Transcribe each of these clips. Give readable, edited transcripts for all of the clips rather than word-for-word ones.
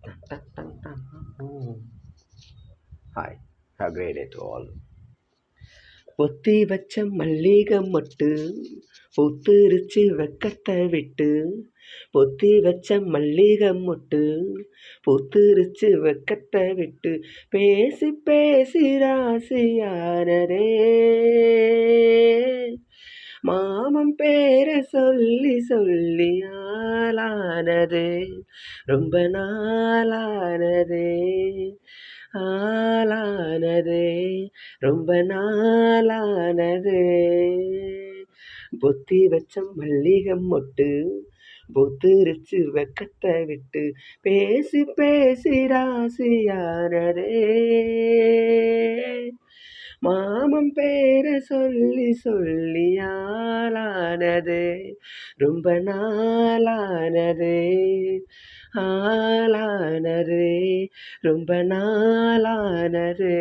Dun, dun, dun, dun, dun. Hi, have a great day to all. பொத்தி வச்ச மல்லிகை மொட்டு பூத்துருச்சு வெக்கத்தை விட்டு. பொத்தி வச்ச மல்லிகை மொட்டு பூத்துருச்சு வெக்கத்தை விட்டு. பேசி பேசி ராசியானதே மாமன் பேரை சொல்லி சொல்லி ஆளானதே ரொம்ப நாளானதே ஆளானதே ரொம்ப நாளானதே. பொத்தி வச்ச மல்லிகை மொட்டு பூத்துருச்சு வெக்கத்தை விட்டு. பேசி பேசி ராசியானதே மாமன் பேரை சொல்லி சொல்லி ஆளானதே ரொம்ப நாளானதே ஆளானதே ரொம்ப நாளானதே.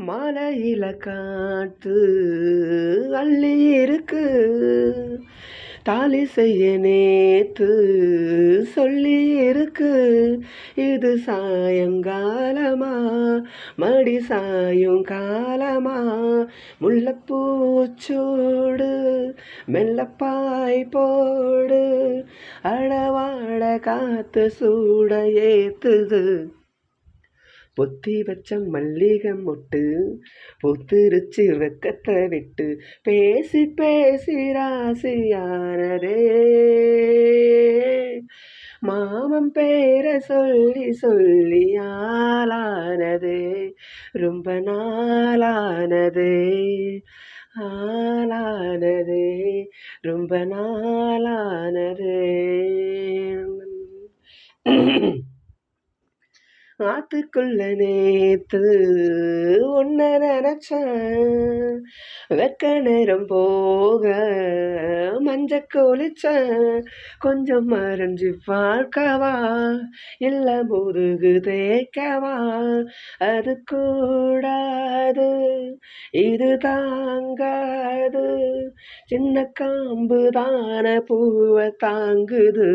மலையில காற்று அள்ளி இருக்கு தாலி செய்ய நேத்து சொல்லி இருக்கு. இது சாயங்காலமா மடி சாயும் காலமா முல்லைப்பூச்சூடு மெல்லப்பாய் போடு அடவாட காத்து சூட ஏத்துது. பொத்தி வச்ச மல்லிகை மொட்டு பூத்துருச்சு வெக்கத்தை விட்டு. பேசி பேசி ராசியானதே மாமன் பேரை சொல்லி சொல்லி ஆளானதே ரொம்ப நாளானதே ஆளானதே ரொம்ப நாளானதே. ஆத்துக்குள்ள நேத்து உன்ன நினைச்சேன் வெக்க நேரம் போக மஞ்ச குளிச்சேன். கொஞ்சம் மறைஞ்சு பார்க்கவா இல்ல முதுகு தேய்க்கவா அது கூடாது இது தாங்காது சின்ன காம்பு தான பூவை தாங்குது.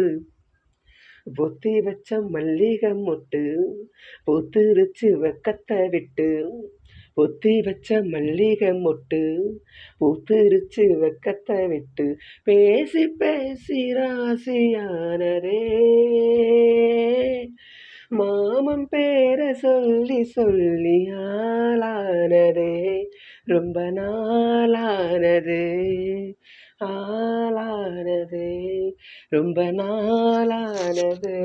பொத்தி வச்ச மல்லிகை மொட்டு பூத்துருச்சு வெக்கத்தை விட்டு. பொத்தி வச்ச மல்லிகை மொட்டு பூத்துருச்சு வெக்கத்தை விட்டு. பேசி பேசி ராசியானதே மாமன் பேரை சொல்லி சொல்லி ஆளானதே ரொம்ப நாளானதே ஆளானதே ரொம்ப நாளானதே.